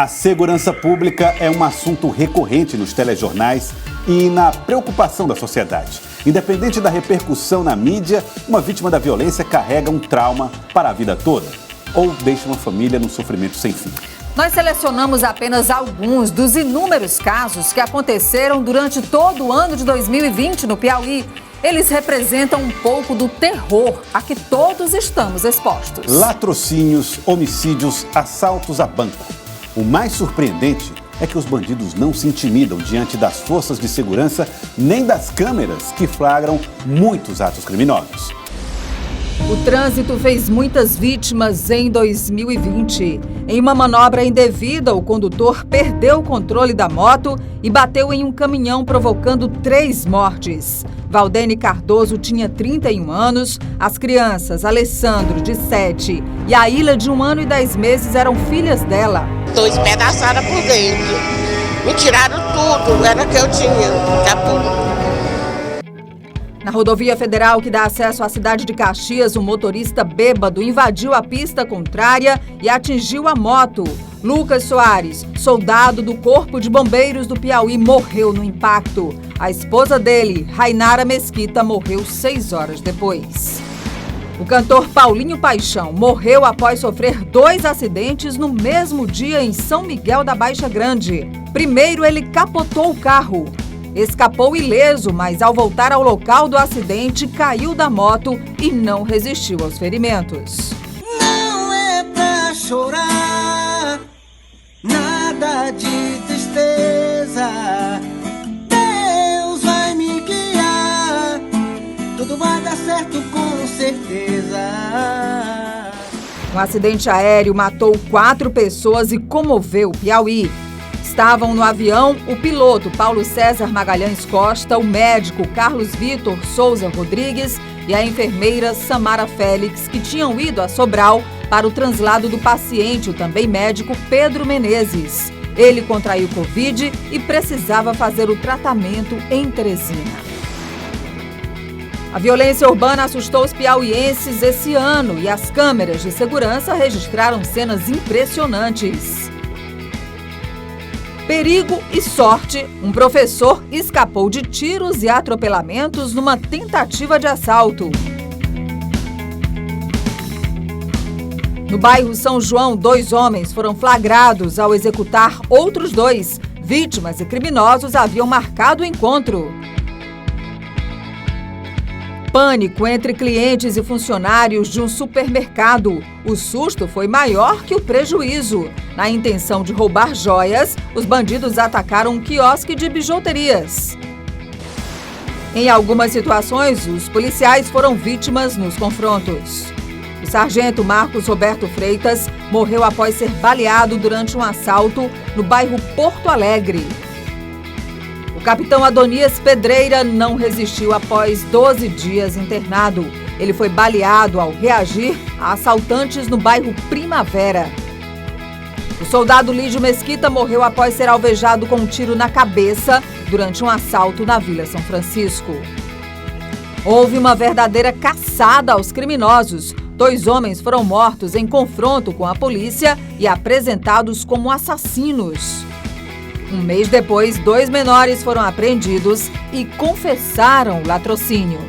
A segurança pública é um assunto recorrente nos telejornais e na preocupação da sociedade. Independente da repercussão na mídia, uma vítima da violência carrega um trauma para a vida toda ou deixa uma família num sofrimento sem fim. Nós selecionamos apenas alguns dos inúmeros casos que aconteceram durante todo o ano de 2020 no Piauí. Eles representam um pouco do terror a que todos estamos expostos. Latrocínios, homicídios, assaltos a banco. O mais surpreendente é que os bandidos não se intimidam diante das forças de segurança nem das câmeras que flagram muitos atos criminosos. O trânsito fez muitas vítimas em 2020. Em uma manobra indevida, o condutor perdeu o controle da moto e bateu em um caminhão, provocando 3 mortes. Valdene Cardoso tinha 31 anos, as crianças Alessandro, de 7, e a Ilha, de 1 ano e 10 meses, eram filhas dela. Estou espedaçada por dentro. Me tiraram tudo, era que eu tinha, acabou. Na rodovia federal que dá acesso à cidade de Caxias, um motorista bêbado invadiu a pista contrária e atingiu a moto. Lucas Soares, soldado do Corpo de Bombeiros do Piauí, morreu no impacto. A esposa dele, Rainara Mesquita, morreu 6 horas depois. O cantor Paulinho Paixão morreu após sofrer 2 acidentes no mesmo dia em São Miguel da Baixa Grande. Primeiro, ele capotou o carro. Escapou ileso, mas ao voltar ao local do acidente, caiu da moto e não resistiu aos ferimentos. Não é pra chorar, nada de tristeza. Deus vai me guiar, tudo vai dar certo com certeza. Um acidente aéreo matou 4 pessoas e comoveu o Piauí. Estavam no avião o piloto Paulo César Magalhães Costa, o médico Carlos Vitor Souza Rodrigues e a enfermeira Samara Félix, que tinham ido a Sobral para o translado do paciente, o também médico Pedro Menezes. Ele contraiu Covid e precisava fazer o tratamento em Teresina. A violência urbana assustou os piauienses esse ano e as câmeras de segurança registraram cenas impressionantes. Perigo e sorte, um professor escapou de tiros e atropelamentos numa tentativa de assalto. No bairro São João, 2 homens foram flagrados ao executar outros 2. Vítimas e criminosos haviam marcado o encontro. Pânico entre clientes e funcionários de um supermercado. O susto foi maior que o prejuízo. Na intenção de roubar joias, os bandidos atacaram um quiosque de bijuterias. Em algumas situações, os policiais foram vítimas nos confrontos. O sargento Marcos Roberto Freitas morreu após ser baleado durante um assalto no bairro Porto Alegre. O capitão Adonias Pedreira não resistiu após 12 dias internado. Ele foi baleado ao reagir a assaltantes no bairro Primavera. O soldado Lídio Mesquita morreu após ser alvejado com um tiro na cabeça durante um assalto na Vila São Francisco. Houve uma verdadeira caçada aos criminosos. 2 homens foram mortos em confronto com a polícia e apresentados como assassinos. Um mês depois, 2 menores foram apreendidos e confessaram o latrocínio.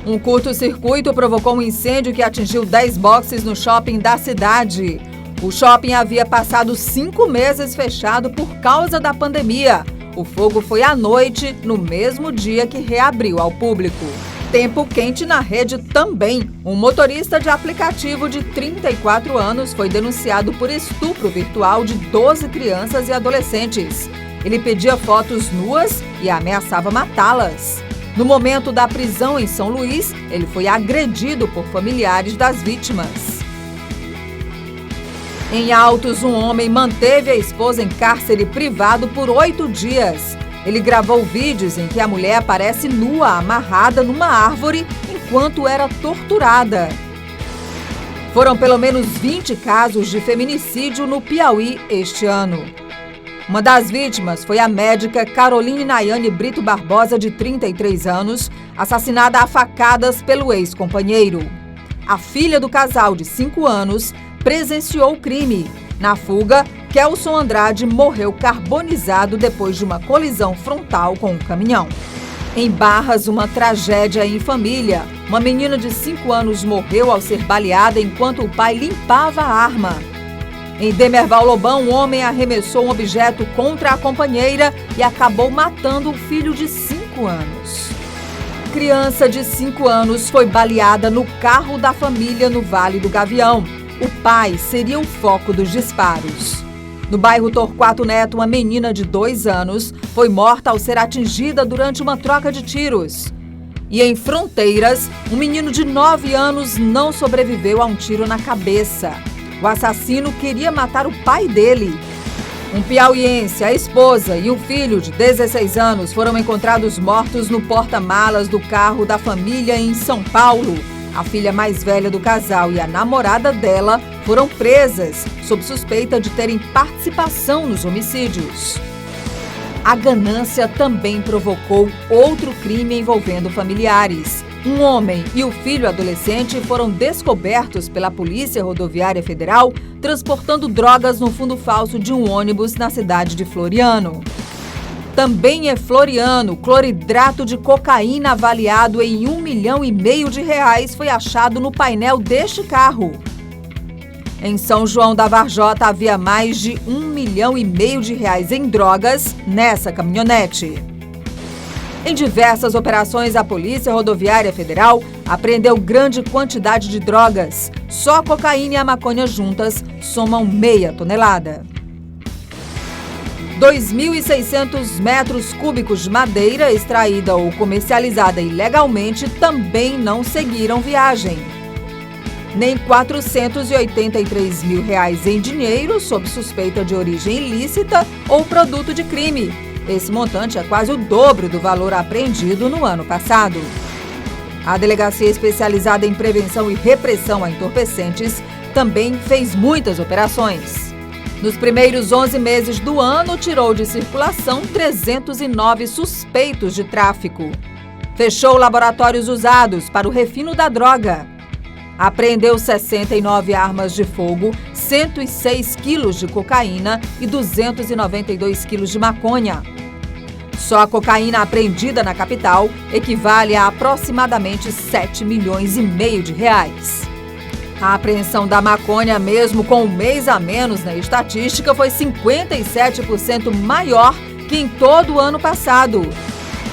Um curto-circuito provocou um incêndio que atingiu 10 boxes no shopping da cidade. O shopping havia passado 5 meses fechado por causa da pandemia. O fogo foi à noite, no mesmo dia que reabriu ao público. Tempo quente na rede também. Um motorista de aplicativo de 34 anos foi denunciado por estupro virtual de 12 crianças e adolescentes. Ele pedia fotos nuas e ameaçava matá-las. No momento da prisão em São Luís, ele foi agredido por familiares das vítimas. Em Altos, um homem manteve a esposa em cárcere privado por 8 dias. Ele gravou vídeos em que a mulher aparece nua, amarrada numa árvore, enquanto era torturada. Foram pelo menos 20 casos de feminicídio no Piauí este ano. Uma das vítimas foi a médica Caroline Nayane Brito Barbosa, de 33 anos, assassinada a facadas pelo ex-companheiro. A filha do casal, de 5 anos, presenciou o crime. Na fuga, Kelson Andrade morreu carbonizado depois de uma colisão frontal com um caminhão. Em Barras, uma tragédia em família. Uma menina de 5 anos morreu ao ser baleada enquanto o pai limpava a arma. Em Demerval Lobão, um homem arremessou um objeto contra a companheira e acabou matando o filho de 5 anos. Criança de 5 anos foi baleada no carro da família no Vale do Gavião. O pai seria o foco dos disparos. No bairro Torquato Neto, uma menina de 2 anos foi morta ao ser atingida durante uma troca de tiros. E em Fronteiras, um menino de 9 anos não sobreviveu a um tiro na cabeça. O assassino queria matar o pai dele. Um piauiense, a esposa e um filho de 16 anos foram encontrados mortos no porta-malas do carro da família em São Paulo. A filha mais velha do casal e a namorada dela foram presas sob suspeita de terem participação nos homicídios. A ganância também provocou outro crime envolvendo familiares. Um homem e o filho adolescente foram descobertos pela Polícia Rodoviária Federal transportando drogas no fundo falso de um ônibus na cidade de Floriano. Também em Floriano, cloridrato de cocaína avaliado em R$1,5 milhão foi achado no painel deste carro. Em São João da Varjota havia mais de R$1,5 milhão em drogas nessa caminhonete. Em diversas operações, a Polícia Rodoviária Federal apreendeu grande quantidade de drogas. Só a cocaína e a maconha juntas somam meia tonelada. 2.600 metros cúbicos de madeira extraída ou comercializada ilegalmente também não seguiram viagem. Nem R$483 mil em dinheiro sob suspeita de origem ilícita ou produto de crime. Esse montante é quase o dobro do valor apreendido no ano passado. A Delegacia Especializada em Prevenção e Repressão a Entorpecentes também fez muitas operações. Nos primeiros 11 meses do ano, tirou de circulação 309 suspeitos de tráfico. Fechou laboratórios usados para o refino da droga. Apreendeu 69 armas de fogo, 106 quilos de cocaína e 292 quilos de maconha. Só a cocaína apreendida na capital equivale a aproximadamente R$7,5 milhões. A apreensão da maconha, mesmo com um mês a menos na estatística, foi 57% maior que em todo o ano passado.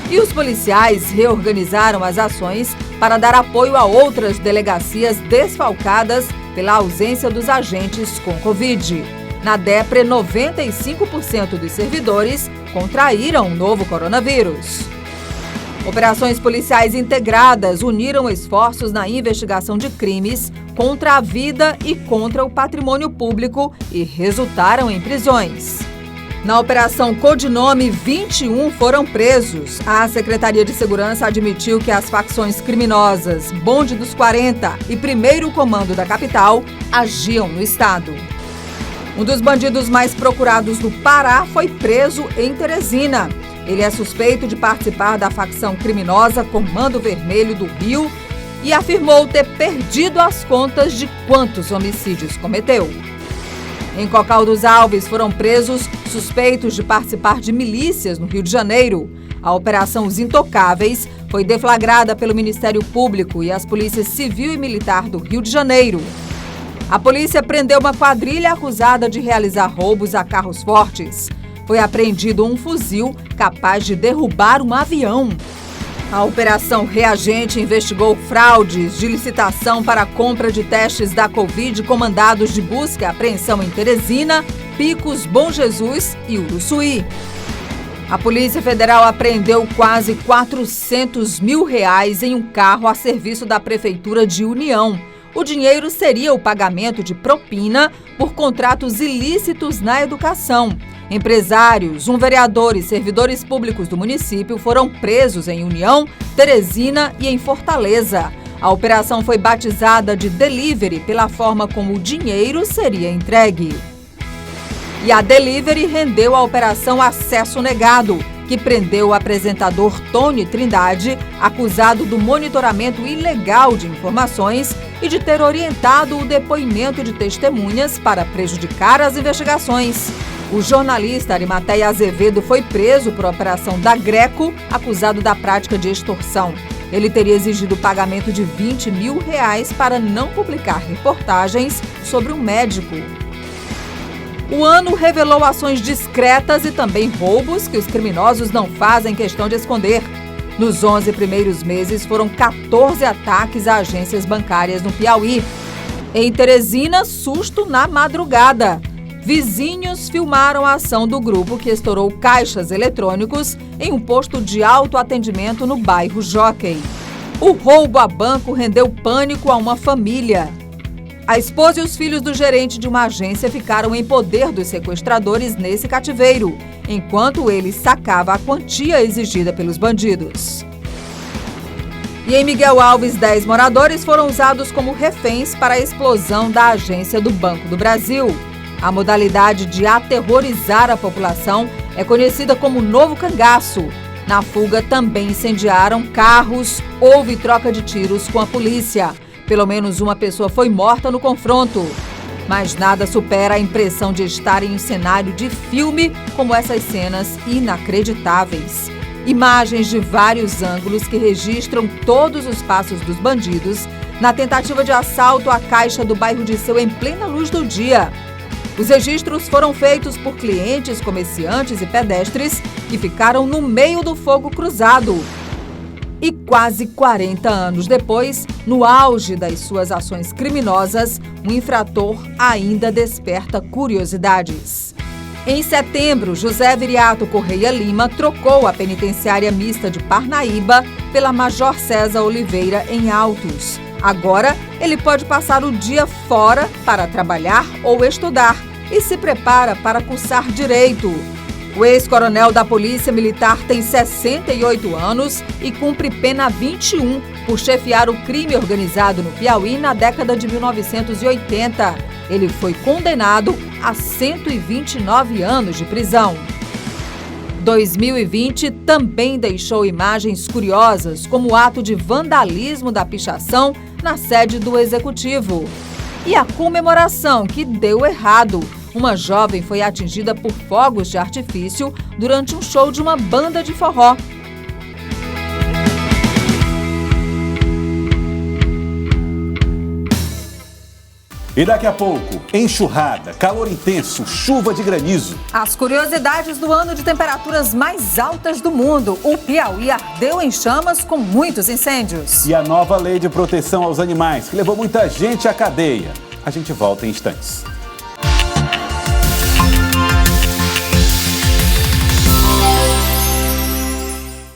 E os policiais reorganizaram as ações para dar apoio a outras delegacias desfalcadas pela ausência dos agentes com Covid. Na DEPRE, 95% dos servidores contraíram o novo coronavírus. Operações policiais integradas uniram esforços na investigação de crimes contra a vida e contra o patrimônio público e resultaram em prisões. Na Operação Codinome, 21 foram presos. A Secretaria de Segurança admitiu que as facções criminosas Bonde dos 40 e Primeiro Comando da Capital agiam no estado. Um dos bandidos mais procurados do Pará foi preso em Teresina. Ele é suspeito de participar da facção criminosa Comando Vermelho do Rio e afirmou ter perdido as contas de quantos homicídios cometeu. Em Cocal dos Alves foram presos suspeitos de participar de milícias no Rio de Janeiro. A Operação Os Intocáveis foi deflagrada pelo Ministério Público e as polícias civil e militar do Rio de Janeiro. A polícia prendeu uma quadrilha acusada de realizar roubos a carros fortes. Foi apreendido um fuzil capaz de derrubar um avião. A Operação Reagente investigou fraudes de licitação para a compra de testes da Covid com mandados de busca e apreensão em Teresina, Picos, Bom Jesus e Uruçuí. A Polícia Federal apreendeu quase R$400 mil em um carro a serviço da Prefeitura de União. O dinheiro seria o pagamento de propina por contratos ilícitos na educação. Empresários, um vereador e servidores públicos do município foram presos em União, Teresina e em Fortaleza. A operação foi batizada de Delivery pela forma como o dinheiro seria entregue. E a Delivery rendeu a Operação Acesso Negado. que prendeu o apresentador Tony Trindade, acusado do monitoramento ilegal de informações e de ter orientado o depoimento de testemunhas para prejudicar as investigações. O jornalista Arimateia Azevedo foi preso por operação da Greco, acusado da prática de extorsão. Ele teria exigido o pagamento de R$20 mil para não publicar reportagens sobre um médico. O ano revelou ações discretas e também roubos que os criminosos não fazem questão de esconder. Nos 11 primeiros meses, foram 14 ataques a agências bancárias no Piauí. Em Teresina, susto na madrugada. Vizinhos filmaram a ação do grupo que estourou caixas eletrônicos em um posto de autoatendimento no bairro Jockey. O roubo a banco rendeu pânico a uma família. A esposa e os filhos do gerente de uma agência ficaram em poder dos sequestradores nesse cativeiro, enquanto ele sacava a quantia exigida pelos bandidos. E em Miguel Alves, 10 moradores foram usados como reféns para a explosão da agência do Banco do Brasil. A modalidade de aterrorizar a população é conhecida como novo cangaço. Na fuga também incendiaram carros, houve troca de tiros com a polícia. Pelo menos uma pessoa foi morta no confronto. Mas nada supera a impressão de estar em um cenário de filme como essas cenas inacreditáveis. Imagens de vários ângulos que registram todos os passos dos bandidos na tentativa de assalto à caixa do bairro Disseu em plena luz do dia. Os registros foram feitos por clientes, comerciantes e pedestres que ficaram no meio do fogo cruzado. E quase 40 anos depois, no auge das suas ações criminosas, um infrator ainda desperta curiosidades. Em setembro, José Viriato Correia Lima trocou a penitenciária mista de Parnaíba pela Major César Oliveira em Altos. Agora, ele pode passar o dia fora para trabalhar ou estudar e se prepara para cursar direito. O ex-coronel da Polícia Militar tem 68 anos e cumpre pena 21 por chefiar o crime organizado no Piauí na década de 1980. Ele foi condenado a 129 anos de prisão. 2020 também deixou imagens curiosas, como o ato de vandalismo da pichação na sede do Executivo. E a comemoração que deu errado. Uma jovem foi atingida por fogos de artifício durante um show de uma banda de forró. E daqui a pouco, enxurrada, calor intenso, chuva de granizo. As curiosidades do ano de temperaturas mais altas do mundo. O Piauí ardeu em chamas com muitos incêndios. E a nova lei de proteção aos animais, que levou muita gente à cadeia. A gente volta em instantes.